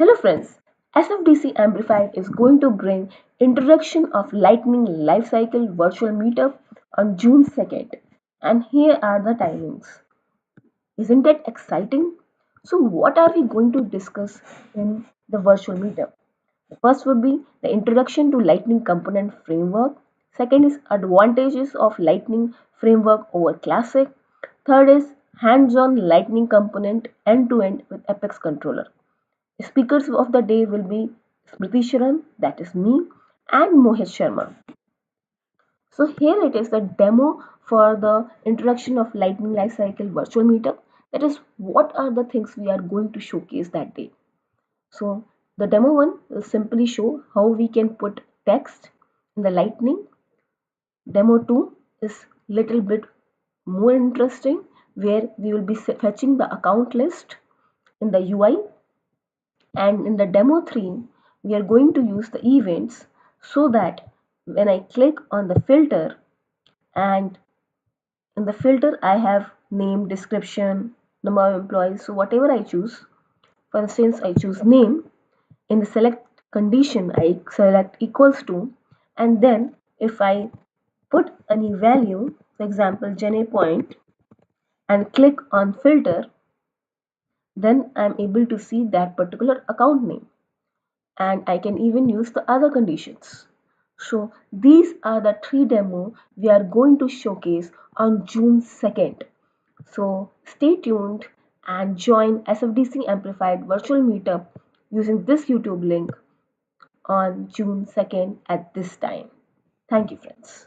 Hello friends, SFDC Amplified is going to bring introduction of Lightning Lifecycle virtual meetup on June 2nd. And here are the timings. Isn't it exciting? So what are we going to discuss in the virtual meetup? First would be the introduction to Lightning component framework. Second is advantages of Lightning framework over Classic. Third is hands-on Lightning component end-to-end with Apex controller. Speakers of the day will be Smriti Sharan, that is me, and Mohit Sharma. So here it is the demo for the introduction of Lightning Lifecycle virtual meetup. That is what are the things we are going to showcase that day. So the demo one will simply show how we can put text in the Lightning. Demo 2 is little bit more interesting where we will be fetching the account list in the UI, and in the demo 3 we are going to use the events so that when I click on the filter, and in the filter I have name, description, number of employees, so whatever I choose, for instance I choose name. In the select condition I select equals to, and then if I put any value, for example Jenny point, and click on filter, then I'm able to see that particular account name, and I can even use the other conditions. So these are the three demo we are going to showcase on June 2nd. So stay tuned and join SFDC Amplified virtual meetup using this YouTube link on June 2nd at this time. Thank you friends.